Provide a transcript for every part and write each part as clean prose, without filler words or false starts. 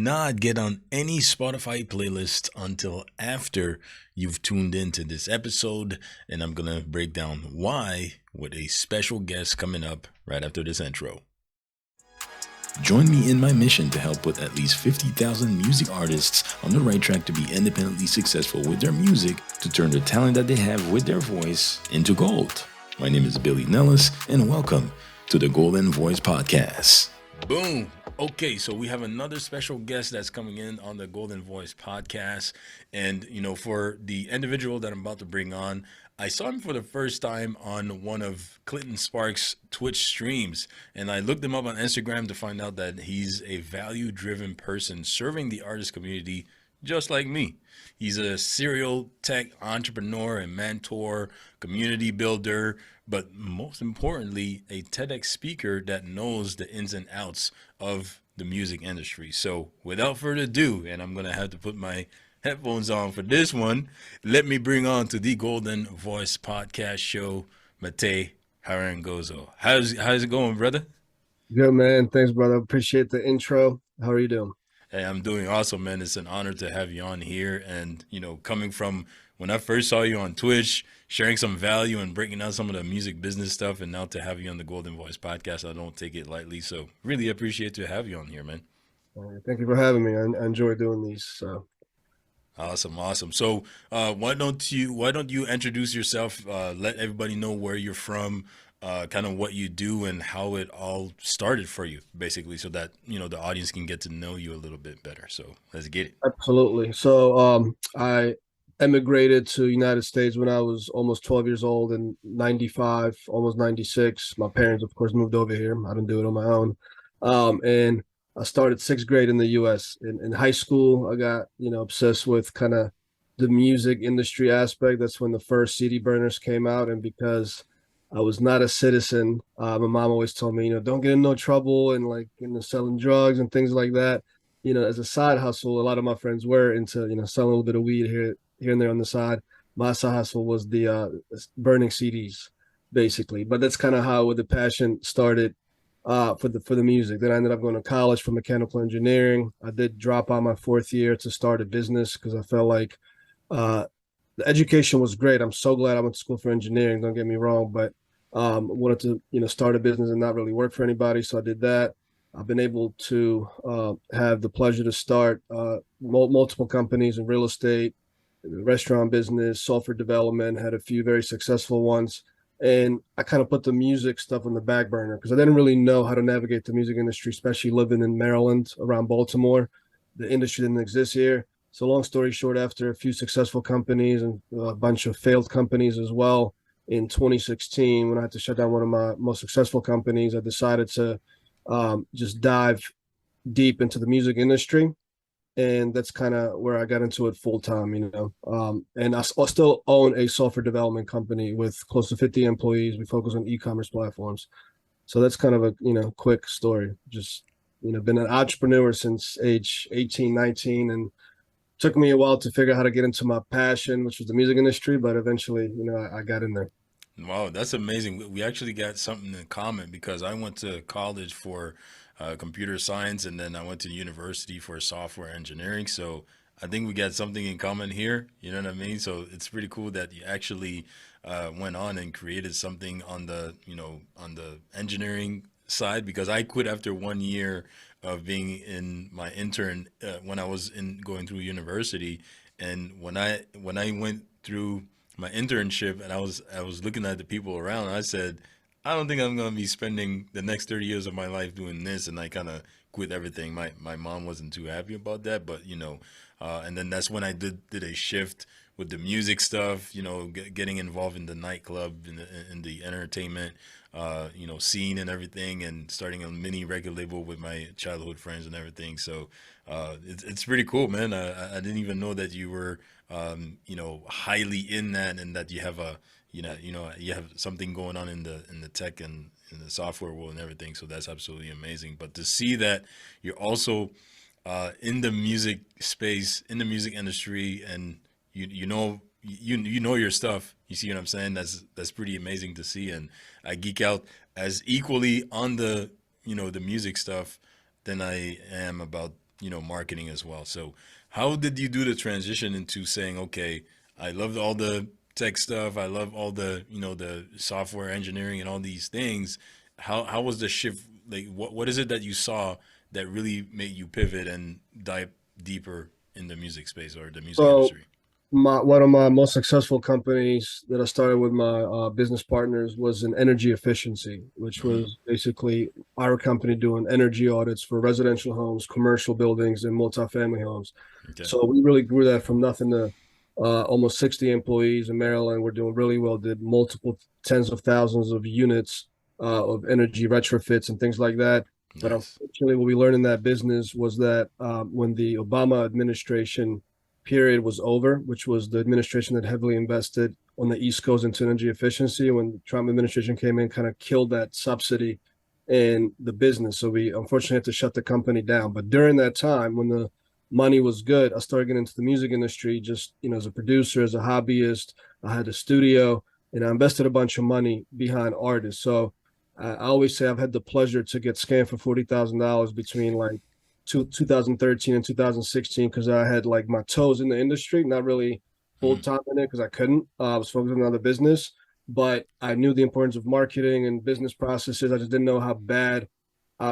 not get on any Spotify playlist until after you've tuned into this episode, and I'm gonna break down why with a special guest coming up right after this intro. Join me in my mission to help put at least 50,000 music artists on the right track to be independently successful with their music, to turn the talent that they have with their voice into gold. My name is Billy Nellis, and welcome to the Golden Voice Podcast. Boom. Okay, so we have another special guest that's coming in on the Golden Voice Podcast. And, for the individual that I'm about to bring on, I saw him for the first time on one of Clinton Sparks' Twitch streams. And I looked him up on Instagram to find out that he's a value-driven person serving the artist community just like me. He's a serial tech entrepreneur and mentor, community builder, but most importantly, a TEDx speaker that knows the ins and outs of the music industry. So without further ado, and I'm going to have to put my headphones on for this one, let me bring on to the Golden Voice Podcast show, Matej Harangozo. How's it going, brother? Good, man. Thanks, brother. Appreciate the intro. How are you doing? Hey, I'm doing awesome, man. It's an honor to have you on here. And, coming from when I first saw you on Twitch, sharing some value and breaking down some of the music business stuff, and now to have you on the Golden Voice Podcast, I don't take it lightly. So really appreciate to have you on here, man. Thank you for having me. I enjoy doing these. So Awesome. So why don't you introduce yourself? Let everybody know where you're from, kind of what you do, and how it all started for you, basically, so that the audience can get to know you a little bit better. So let's get it. absolutely. So I emigrated to United States when I was almost 12 years old in 95, almost 96. My parents, of course, moved over here. I didn't do it on my own. And I started sixth grade in the US. In high school, I got, obsessed with kind of the music industry aspect. That's when the first CD burners came out. And because I was not a citizen, my mom always told me, don't get in no trouble and like, selling drugs and things like that. As a side hustle, a lot of my friends were into, selling a little bit of weed here and there on the side. My side hustle was the burning CDs, basically. But that's kind of how the passion started for the music. Then I ended up going to college for mechanical engineering. I did drop out my fourth year to start a business because I felt like the education was great. I'm so glad I went to school for engineering. Don't get me wrong, but wanted to start a business and not really work for anybody. So I did that. I've been able to have the pleasure to start multiple companies in real estate, restaurant business, software development, had a few very successful ones. And I kind of put the music stuff on the back burner because I didn't really know how to navigate the music industry, especially living in Maryland around Baltimore. The industry didn't exist here. So long story short, after a few successful companies and a bunch of failed companies as well, in 2016, when I had to shut down one of my most successful companies, I decided to just dive deep into the music industry, and that's kind of where I got into it full time, and I still own a software development company with close to 50 employees. We focus on e-commerce platforms. So that's kind of a, quick story. Just, been an entrepreneur since age 18, 19, and took me a while to figure out how to get into my passion, which was the music industry, but eventually, I got in there. Wow, that's amazing. We actually got something in common because I went to college for computer science, and then I went to university for software engineering. So I think we got something in common here. You know what I mean? So it's pretty cool that you actually went on and created something on the engineering side, because I quit after 1 year of being in my intern when I was in going through university. And when I went through my internship, and I was looking at the people around, I said, I don't think I'm gonna be spending the next 30 years of my life doing this, and I kind of quit everything. My mom wasn't too happy about that, but and then that's when I did a shift with the music stuff, getting involved in the nightclub, in the entertainment, scene and everything, and starting a mini record label with my childhood friends and everything. So it's pretty cool, man. I didn't even know that you were, highly in that, and that you have you have something going on in the tech and in the software world and everything. So that's absolutely amazing. But to see that you're also in the music space, in the music industry, and you know your stuff. You see what I'm saying? That's pretty amazing to see. And I geek out as equally on the music stuff than I am about marketing as well. So how did you do the transition into saying, okay, I love all the tech stuff, I love all the the software engineering and all these things. How was the shift? Like, what is it that you saw that really made you pivot and dive deeper in the music space or the music So industry? my one of my most successful companies that I started with my business partners was in energy efficiency, which Hmm. was basically our company doing energy audits for residential homes, commercial buildings, and multifamily homes. Okay. So we really grew that from nothing to almost 60 employees in Maryland. We're doing really well. Did multiple tens of thousands of units of energy retrofits and things like that. But Nice. unfortunately, what we learned in that business was that when the Obama administration period was over, which was the administration that heavily invested on the East Coast into energy efficiency. When the Trump administration came in, kind of killed that subsidy in the business. So we unfortunately had to shut the company down. But during that time, when the money was good, I started getting into the music industry just, as a producer, as a hobbyist. I had a studio and I invested a bunch of money behind artists. So I always say I've had the pleasure to get scammed for $40,000 between like 2013 and 2016 because I had like my toes in the industry, not really full Hmm. time in it because I couldn't. I was focused on other business, but I knew the importance of marketing and business processes. I just didn't know how bad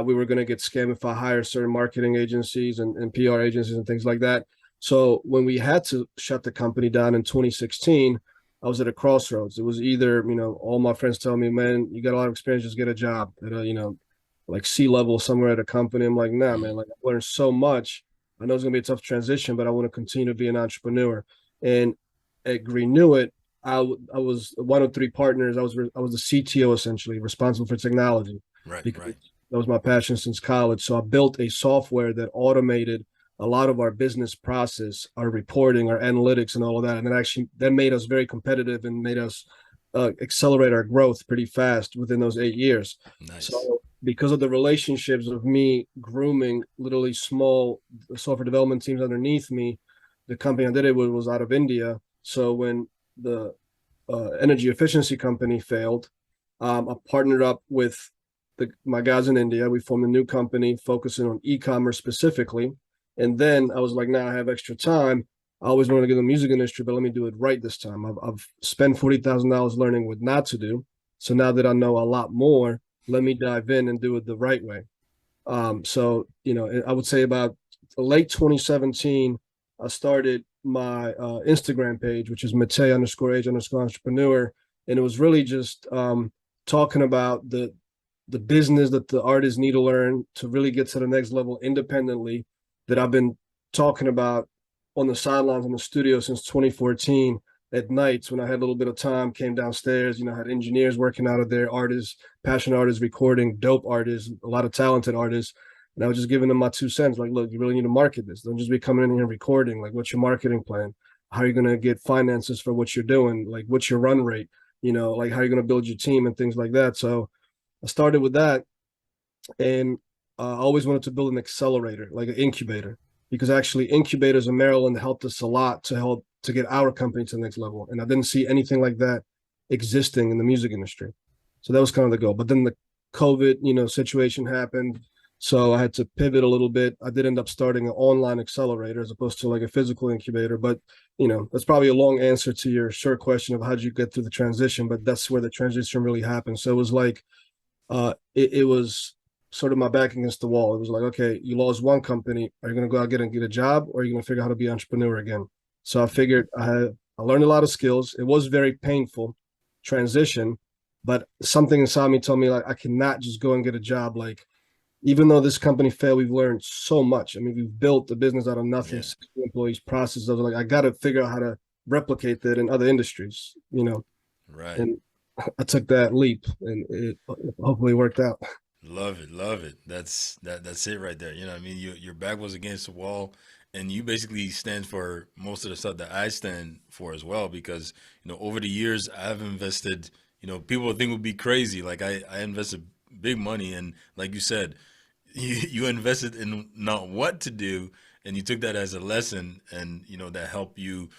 we were going to get scammed if I hired certain marketing agencies and PR agencies and things like that. So when we had to shut the company down in 2016, I was at a crossroads. It was either, all my friends telling me, man, you got a lot of experience, just get a job at a, like C-level somewhere at a company. I'm like, nah, man, Hmm. like I learned so much. I know it's gonna be a tough transition, but I want to continue to be an entrepreneur. And at Renew It, I was one of three partners. I was the CTO essentially, responsible for technology Right. because Right. that was my passion since college. So I built a software that automated a lot of our business process, our reporting, our analytics, and all of that. And it actually that made us very competitive and made us accelerate our growth pretty fast within those 8 years. Nice. So because of the relationships of me grooming literally small software development teams underneath me, the company I did it with was out of India. So when the energy efficiency company failed, I partnered up with my guys in India. We formed a new company focusing on e-commerce specifically. And then I was like, now I have extra time. I always wanted to get in the music industry, but let me do it right this time. I've spent $40,000 learning what not to do. So now that I know a lot more, let me dive in and do it the right way. So, I would say about late 2017, I started my Instagram page, which is Matej _H _entrepreneur. And it was really just talking about the business that the artists need to learn to really get to the next level independently that I've been talking about on the sidelines in the studio since 2014 at nights when I had a little bit of time, came downstairs, had engineers working out of there, artists, passion artists, recording, dope artists, a lot of talented artists. And I was just giving them my 2 cents. Like, look, you really need to market this. Don't just be coming in here and recording. Like, what's your marketing plan? How are you going to get finances for what you're doing? Like, what's your run rate? Like how are you going to build your team and things like that. So I started with that, and I always wanted to build an accelerator, like an incubator, because actually incubators in Maryland helped us a lot to help to get our company to the next level. And I didn't see anything like that existing in the music industry. So that was kind of the goal. But then the COVID, situation happened. So I had to pivot a little bit. I did end up starting an online accelerator as opposed to like a physical incubator. But that's probably a long answer to your short question of how did you get through the transition. But that's where the transition really happened. So it was like it was sort of my back against the wall. It was like, okay, you lost one company. Are you going to go out and get a job, or are you going to figure out how to be an entrepreneur again? So I figured I learned a lot of skills. It was very painful transition, but something inside me told me like I cannot just go and get a job. Like even though this company failed, we've learned so much. I mean, we've built a business out of nothing, Yeah. 60 employees, process. I was like, I got to figure out how to replicate that in other industries, Right. and I took that leap, and it hopefully worked out. Love it, love it. That's it right there. I mean, your back was against the wall, and you basically stand for most of the stuff that I stand for as well. Because over the years, I've invested. People think would be crazy. Like I invested big money, and like you said, you invested in not what to do, and you took that as a lesson, and that helped you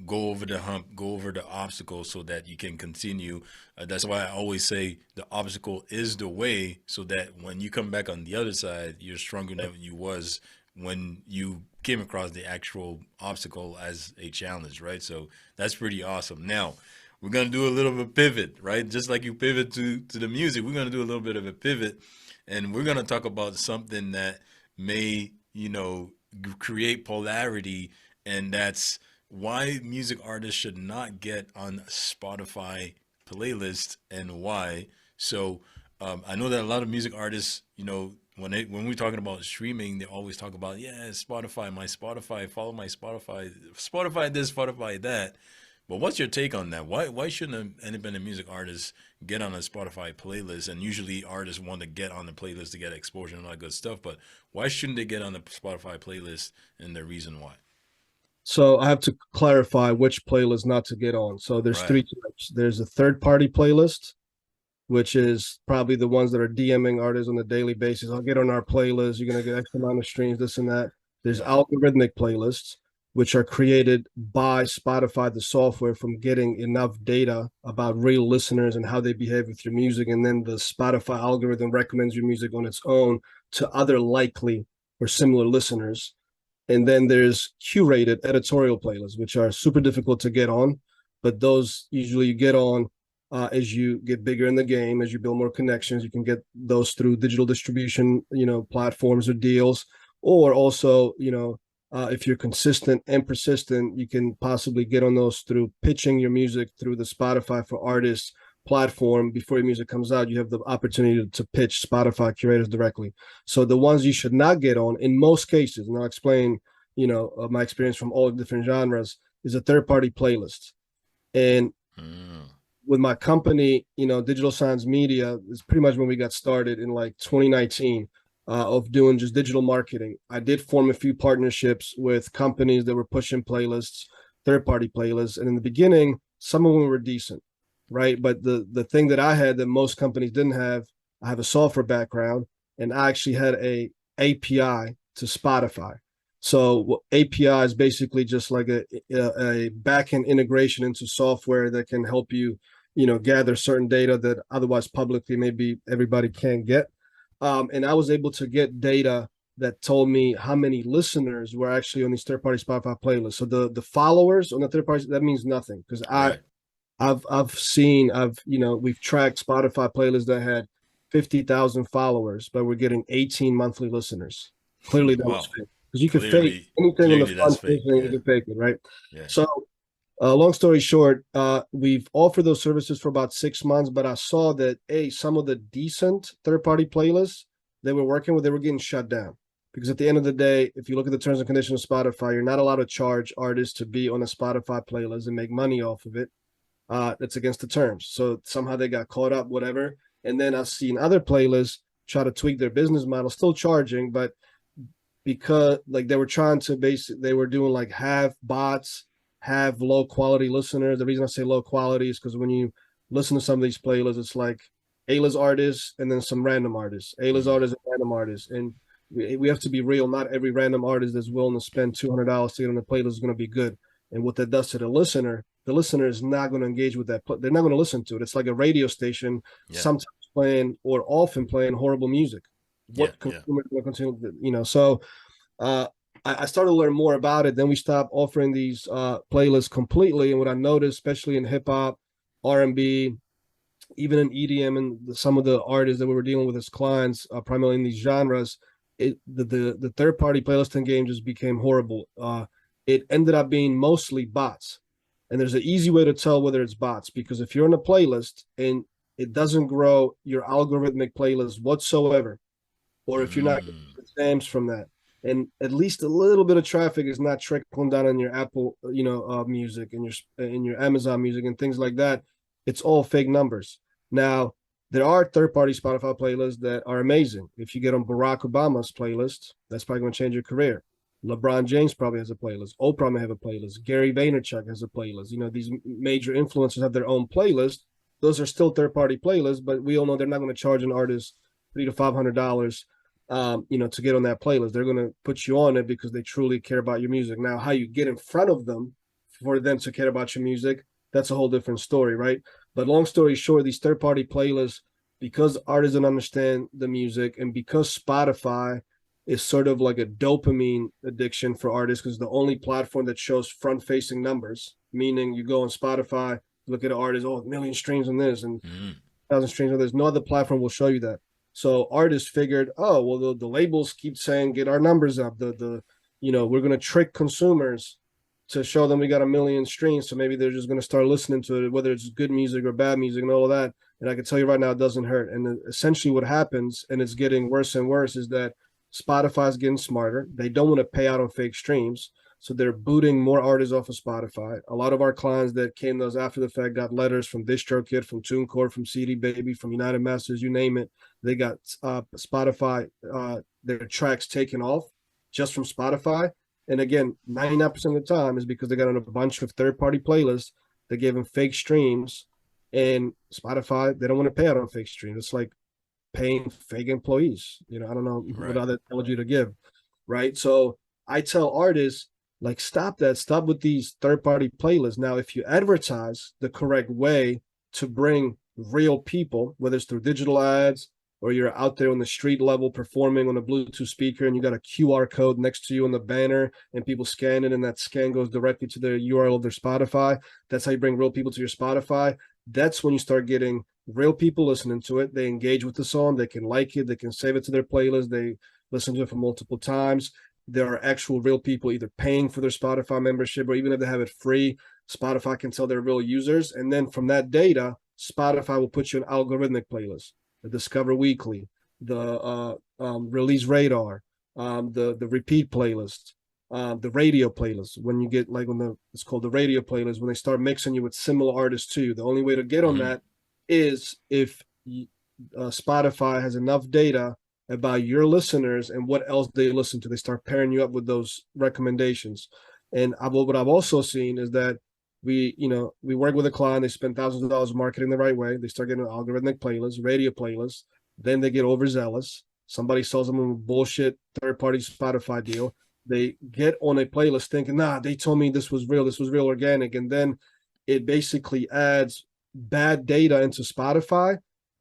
go over the hump, go over the obstacle, so that you can continue. That's why I always say the obstacle is the way, so that when you come back on the other side, you're stronger than you was when you came across the actual obstacle as a challenge, right? So that's pretty awesome. Now, we're gonna do a little bit of pivot, right? Just like you pivot to the music, we're gonna do a little bit of a pivot, and we're gonna talk about something that may, create polarity, and that's why music artists should not get on Spotify playlist and why. So I know that a lot of music artists, when we're talking about streaming, they always talk about, yeah, Spotify, my Spotify, follow my Spotify, Spotify this, Spotify that. But what's your take on that? Why shouldn't an independent music artist get on a Spotify playlist? And usually artists want to get on the playlist to get exposure and all that good stuff. But why shouldn't they get on the Spotify playlist, and the reason why? So I have to clarify which playlist not to get on. So there's Right. three types. There's a third party playlist, which is probably the ones that are DMing artists on a daily basis. I'll get on our playlist. You're going to get X amount of streams, this and that. There's Yeah. algorithmic playlists, which are created by Spotify, the software, from getting enough data about real listeners and how they behave with your music. And then the Spotify algorithm recommends your music on its own to other likely or similar listeners. And then there's curated editorial playlists, which are super difficult to get on, but those usually you get on as you get bigger in the game, as you build more connections. You can get those through digital distribution, platforms or deals, or also, if you're consistent and persistent, you can possibly get on those through pitching your music through the Spotify for Artists platform. Before your music comes out, you have the opportunity to pitch Spotify curators directly. So the ones you should not get on, in most cases, and I'll explain, my experience from all different genres, is a third party playlist. And Mm. with my company, Digital Signs Media is pretty much when we got started in like 2019 of doing just digital marketing. I did form a few partnerships with companies that were pushing playlists, third party playlists. And in the beginning, some of them were decent, right? But the thing that I had that most companies didn't have, I have a software background, and I actually had a API to Spotify. So API is basically just like a backend integration into software that can help you, gather certain data that otherwise publicly maybe everybody can't get. And I was able to get data that told me how many listeners were actually on these third-party Spotify playlists. So the followers on the third party, that means nothing, because Right. we've tracked Spotify playlists that had 50,000 followers, but we're getting 18 monthly listeners. Clearly that was Wow. fake, because you can fake Clearly, anything on the clearly that's front fake. facing, you Yeah. can fake it, right? Yeah. So long story short, we've offered those services for about 6 months, but I saw that some of the decent third-party playlists they were working with, they were getting shut down. Because at the end of the day, if you look at the terms and conditions of Spotify, you're not allowed to charge artists to be on a Spotify playlist and make money off of it. That's against the terms. So somehow they got caught up, whatever. And then I've seen other playlists try to tweak their business model, still charging, but because like they were trying to they were doing like have bots, have low quality listeners. The reason I say low quality is because when you listen to some of these playlists, it's like A-list artists and then some random artists, A-list Hmm. artists and random artists. And we have to be real. Not every random artist that's willing to spend $200 to get on the playlist is going to be good. And what that does to the listener is not going to engage with that. They're not going to listen to it. It's like a radio station Yeah. sometimes playing or often playing horrible music. Yeah. What Yeah. consumers going to continue, so uh, I started to learn more about it. Then we stopped offering these playlists completely. And what I noticed, especially in hip hop, R&B, even in EDM, and some of the artists that we were dealing with as clients, primarily in these genres, the third party playlisting game just became horrible. It ended up being mostly bots, and there's an easy way to tell whether it's bots, because if you're on a playlist and it doesn't grow your algorithmic playlist whatsoever, or if you're not getting Mm. the stamps from that, and at least a little bit of traffic is not trickling down on your Apple, music and your Amazon Music and things like that, it's all fake numbers. Now, there are third-party Spotify playlists that are amazing. If you get on Barack Obama's playlist, that's probably going to change your career. LeBron James probably has a playlist. Oprah may have a playlist. Gary Vaynerchuk has a playlist. These major influencers have their own playlist. Those are still third-party playlists, but we all know they're not going to charge an artist $300 to $500 to get on that playlist. They're going to put you on it because they truly care about your music. Now, how you get in front of them for them to care about your music, that's a whole different story, right? But long story short, these third party playlists, because artists don't understand the music and because Spotify is sort of like a dopamine addiction for artists because the only platform that shows front-facing numbers, meaning you go on Spotify, look at an artist, oh, a million streams on this and Mm, 1,000 streams on this. No other platform will show you that. So artists figured, oh, well, the labels keep saying get our numbers up. We're going to trick consumers to show them we got a million streams. So maybe they're just going to start listening to it, whether it's good music or bad music and all of that. And I can tell you right now, it doesn't hurt. And essentially, what happens, and it's getting worse and worse, is that Spotify's getting smarter. They don't want to pay out on fake streams. So they're booting more artists off of Spotify. A lot of our clients that came to us after the fact got letters from DistroKid, from TuneCore, from CD Baby, from United Masters, you name it. They got Spotify, their tracks taken off just from Spotify. And again, 99% of the time is because they got on a bunch of third-party playlists that gave them fake streams. And Spotify, they don't want to pay out on fake streams. It's like paying fake employees. I don't know what right. other analogy to give, right? So I tell artists, like, stop that. Stop with these third-party playlists. Now, if you advertise the correct way to bring real people, whether it's through digital ads or you're out there on the street level performing on a Bluetooth speaker and you got a QR code next to you on the banner and people scan it and that scan goes directly to the URL of their Spotify. That's how you bring real people to your Spotify. That's when you start getting real people listening to it. They engage with the song. They can like it. They can save it to their playlist. They listen to it for multiple times. There are actual real people either paying for their Spotify membership or even if they have it free, Spotify can tell they're real users. And then from that data, Spotify will put you an algorithmic playlist, the Discover Weekly, the Release Radar, the Repeat playlist, the radio playlist. When you get like it's called the radio playlist, when they start mixing you with similar artists too. The only way to get on Mm, that is if Spotify has enough data about your listeners and what else they listen to. They start pairing you up with those recommendations. And what I've also seen is that we work with a client, they spend thousands of dollars marketing the right way. They start getting an algorithmic playlist, radio playlist. Then they get overzealous. Somebody sells them a bullshit third-party Spotify deal. They get on a playlist thinking, nah, they told me this was real organic. And then it basically adds bad data into Spotify.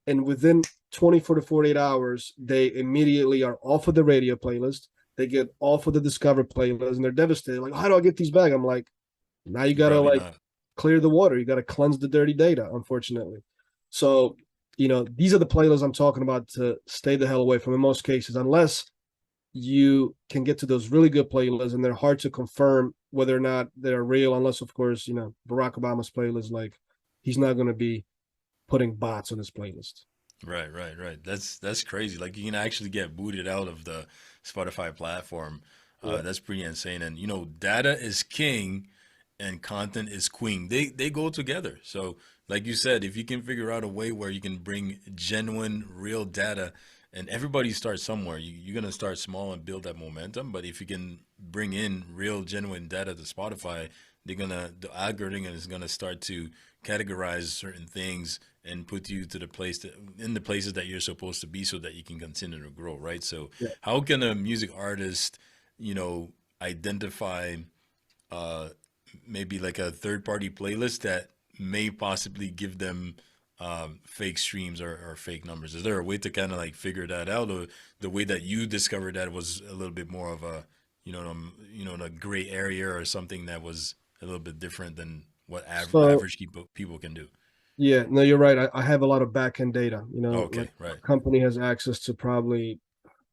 And within 24 to 48 hours, they immediately are off of the radio playlist. They get off of the Discover playlist and they're devastated. Like, how do I get these back? I'm like, now you got to probably like not. clear the water. You got to cleanse the dirty data, unfortunately. So, these are the playlists I'm talking about to stay the hell away from in most cases, unless you can get to those really good playlists and they're hard to confirm whether or not they're real, unless, of course, Barack Obama's playlist, like, he's not going to be putting bots on his playlist. Right, right, right. That's crazy. Like you can actually get booted out of the Spotify platform. Yeah. That's pretty insane. And data is king and content is queen. They go together. So, like you said, if you can figure out a way where you can bring genuine, real data, and everybody starts somewhere, you're gonna start small and build that momentum. But if you can bring in real, genuine data to Spotify, the algorithm is gonna start to categorize certain things and put you to in the places that you're supposed to be so that you can continue to grow, right? So Yeah. how can a music artist, identify uh maybe like a third party playlist that may possibly give them fake streams or fake numbers? Is there a way to kind of like figure that out, or the way that you discovered that was a little bit more of a a gray area or something that was a little bit different than what So average people can do? yeah, no, you're right. I have a lot of back end data. Like Okay, right. our company has access to probably,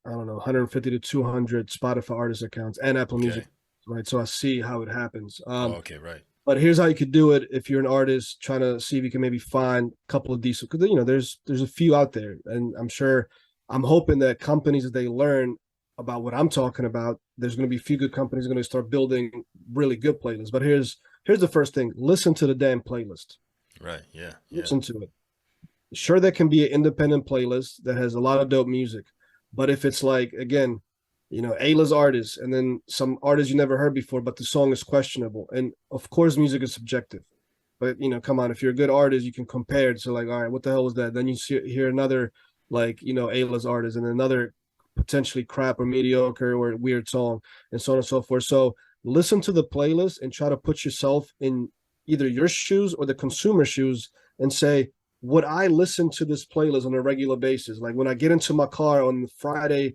I don't know, 150 to 200 Spotify artist accounts and Apple Music, Okay. right? So I see how it happens. Okay, right. But here's how you could do it if you're an artist trying to see if you can maybe find a couple of decent, because there's a few out there, and I'm hoping that companies as they learn about what I'm talking about, there's going to be a few good companies going to start building really good playlists. But here's the first thing: listen to the damn playlist. Right. Yeah. Yeah. Listen to it. Sure, there can be an independent playlist that has a lot of dope music, but if it's like, again, A-list artists and then some artists you never heard before, but the song is questionable, and of course music is subjective, but come on, if you're a good artist you can compare it to, like, all right, what the hell was that? Then hear another, like, A-list artist and another potentially crap or mediocre or weird song, and so on and so forth. So listen to the playlist and try to put yourself in either your shoes or the consumer shoes and say, would I listen to this playlist on a regular basis? Like when I get into my car on Friday,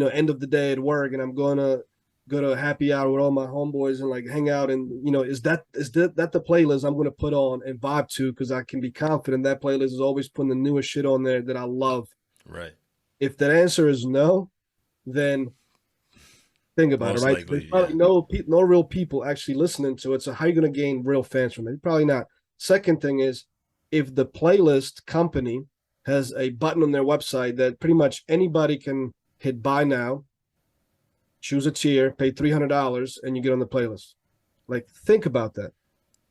end of the day at work and I'm going to go to a happy hour with all my homeboys and like hang out, and is that the playlist I'm going to put on and vibe to, because I can be confident that playlist is always putting the newest shit on there that I love. Right. If that answer is no, then think about it, Most right? There's likely, yeah. probably no real people actually listening to it. So how are you going to gain real fans from it? Probably not. Second thing is, if the playlist company has a button on their website that pretty much anybody can hit buy now, choose a tier, pay $300, and you get on the playlist. Like, think about that.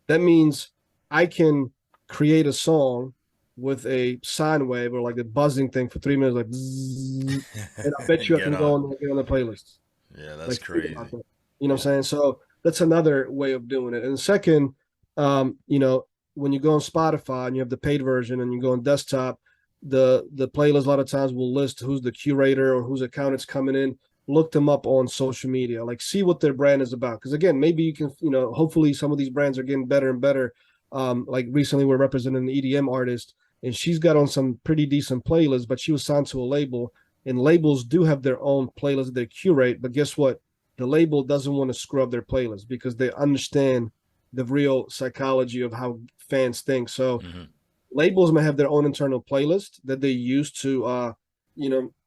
That means I can create a song with a sine wave or like a buzzing thing for 3 minutes, like, bzzz, and I bet And you I get can go on. on and get on the playlist. Yeah, that's Like, think about crazy. that. You know what Yeah. I'm saying? So that's another way of doing it. And second, um, you know, when you go on Spotify and you have the paid version and you go on desktop, the playlist a lot of times will list who's the curator or whose account it's coming in. Look them up on social media, like see what their brand is about. Because again, maybe you can, hopefully some of these brands are getting better and better. Like recently, we're representing an EDM artist, and she's got on some pretty decent playlists, but she was signed to a label, and labels do have their own playlist that they curate. But guess what? The label doesn't want to screw up their playlist because they understand the real psychology of how fans think. So Hmm. labels may have their own internal playlist that they use to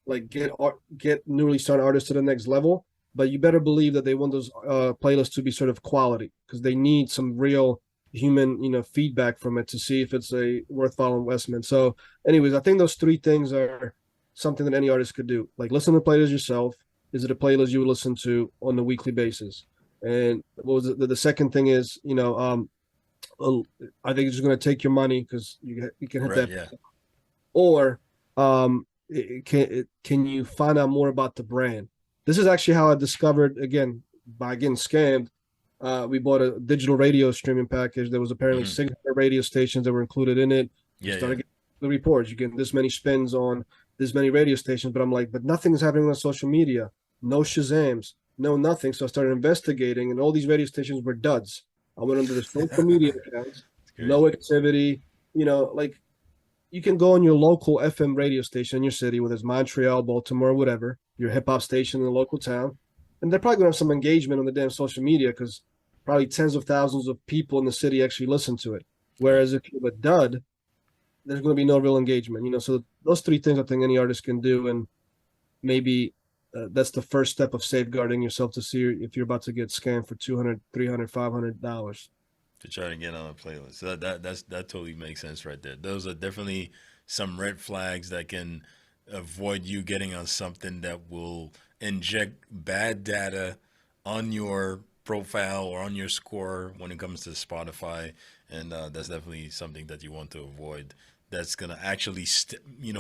like get newly started artists to the next level, but you better believe that they want those playlists to be sort of quality, because they need some real human feedback from it to see if it's a worthwhile investment. So anyways, I think those three things are something that any artist could do. Like, listen to playlists yourself. Is it a playlist you would listen to on a weekly basis? And what was it? The second thing is, uh, I think it's going to take your money because you can hit Right. that. Yeah. Or can you find out more about the brand? This is actually how I discovered, again, by getting scammed. We bought a digital radio streaming package. There was apparently Hmm. 600 radio stations that were included in it. We Yeah. Yeah. started getting the reports. You get this many spins on this many radio stations, but I'm like, but nothing is happening on social media. No Shazams, no nothing. So I started investigating, and all these radio stations were duds. I went under the social media accounts, It's no crazy. activity. Like, you can go on your local FM radio station in your city, whether it's Montreal, Baltimore, whatever, your hip hop station in the local town, and they're probably going to have some engagement on the damn social media because probably tens of thousands of people in the city actually listen to it. Right. Whereas if you have a dud, there's going to be no real engagement. So those three things I think any artist can do, and maybe that's the first step of safeguarding yourself to see if you're about to get scammed for 200, 300, $500. To try to get on a playlist. So that totally makes sense right there. Those are definitely some red flags that can avoid you getting on something that will inject bad data on your profile or on your score when it comes to Spotify, and that's definitely something that you want to avoid. That's gonna actually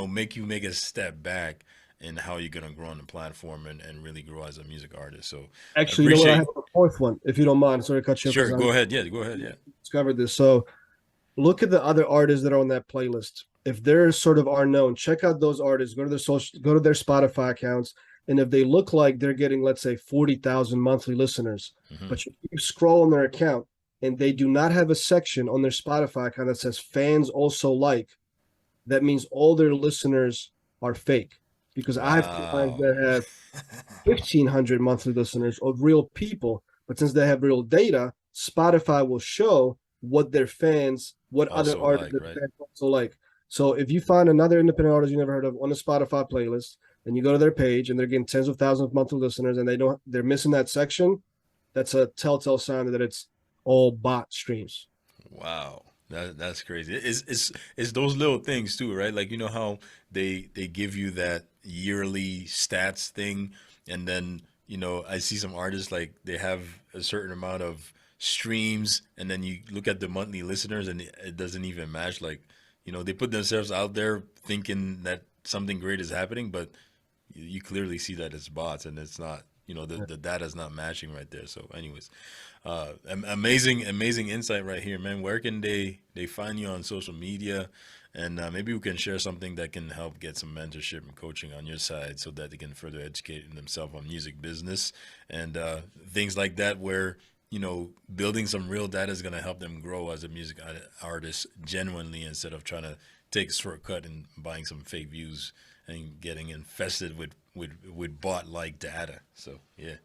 make you make a step back in how you're gonna grow on the platform and really grow as a music artist. So I Actually, you know what? I have appreciate. a fourth one, if you don't mind. Sorry to cut you off Sure, because I go ahead. Yeah, go ahead. Yeah. discovered this. So look at the other artists that are on that playlist. If they're sort of are known, check out those artists. Go to their Spotify accounts, and if they look like they're getting, let's say, 40,000 monthly listeners, Hmm. but you scroll on their account and they do not have a section on their Spotify account that says fans also like, that means all their listeners are fake. Because I have clients Wow. that have 1,500 monthly listeners of real people, but since they have real data, Spotify will show what their fans, what other Also artists like, their right? fans also like. So if you find another independent artist you never heard of on the Spotify playlist, and you go to their page and they're getting tens of thousands of monthly listeners, and they're missing that section, that's a telltale sign that it's all bot streams. Wow. That's crazy. It's those little things too, right? Like, you know how they give you that yearly stats thing, and then, I see some artists like they have a certain amount of streams, and then you look at the monthly listeners and it doesn't even match. Like, they put themselves out there thinking that something great is happening, but you clearly see that it's bots and it's not. The data is not matching right there. So, anyways, amazing insight right here, man. Where can they find you on social media, and maybe we can share something that can help get some mentorship and coaching on your side, so that they can further educate themselves on music business and things like that, where building some real data is going to help them grow as a music artist genuinely, instead of trying to take a shortcut and buying some fake views and getting infested with bot like data. So yeah,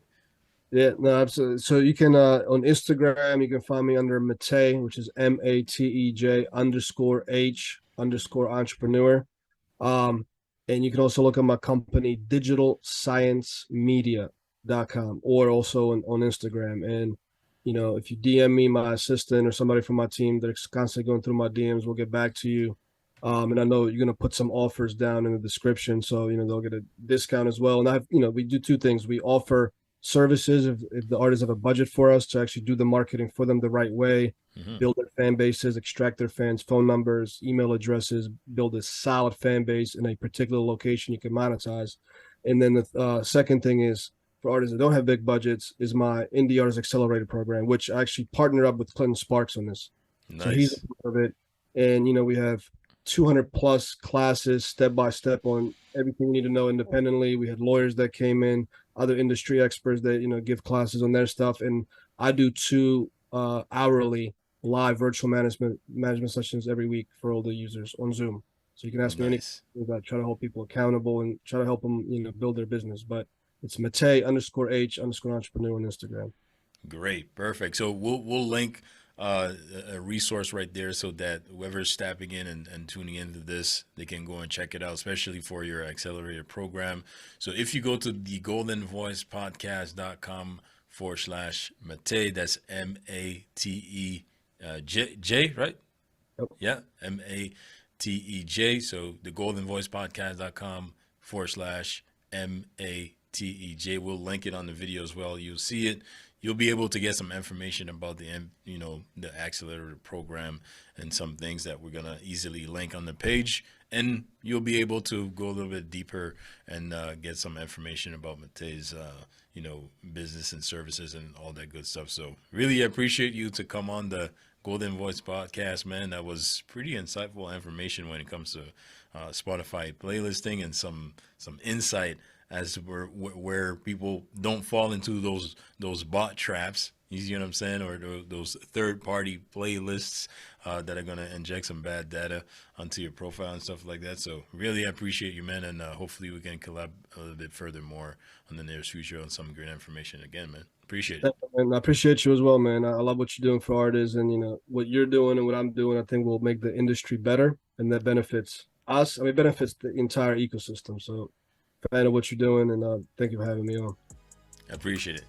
Yeah, no, absolutely. So you can on Instagram, you can find me under Matej, which is Matej _H _entrepreneur. Um, and you can also look at my company, digitalsciencemedia.com, or also on Instagram. And, if you DM me, my assistant or somebody from my team that's constantly going through my DMs, we'll get back to you. And I know you're going to put some offers down in the description. So, they'll get a discount as well. And we do two things. We offer services if the artists have a budget for us to actually do the marketing for them the right way, hmm build their fan bases, extract their fans' phone numbers, email addresses, build a solid fan base in a particular location you can monetize. And then the second thing is for artists that don't have big budgets is my Indie Artist Accelerator program, which I actually partnered up with Clinton Sparks on this. So he's a nice, part of it. And, we have 200 plus classes step by step on everything you need to know independently. We had lawyers that came in, other industry experts that, give classes on their stuff. And I do two hourly live virtual management sessions every week for all the users on Zoom. So you can ask me any nice. about try to hold people accountable and try to help them, build their business. But it's Matej _H _entrepreneur on Instagram. Great, perfect. So we'll link a resource right there so that whoever's tapping in and tuning into this, they can go and check it out, especially for your accelerator program. So if you go to the goldenvoicepodcast.com / Matej, that's Matej, J, right? Yep. Yeah, Matej. So the goldenvoicepodcast.com / Matej. We'll link it on the video as well. You'll see it. You'll be able to get some information about the accelerator program and some things that we're gonna easily link on the page, and you'll be able to go a little bit deeper and get some information about Matej's business and services and all that good stuff. So really appreciate you to come on the Golden Voice podcast, man. That was pretty insightful information when it comes to Spotify playlisting and some insight as to where people don't fall into those bot traps. You know what I'm saying, or those third party playlists that are gonna inject some bad data onto your profile and stuff like that. So really appreciate you, man, and hopefully we can collab a little bit further more on the nearest future on some great information again, man. Appreciate it. And I appreciate you as well, man. I love what you're doing for artists, and what you're doing and what I'm doing. I think will make the industry better, and that benefits us. I mean, benefits the entire ecosystem. So, fan of what you're doing, and thank you for having me on. I appreciate it.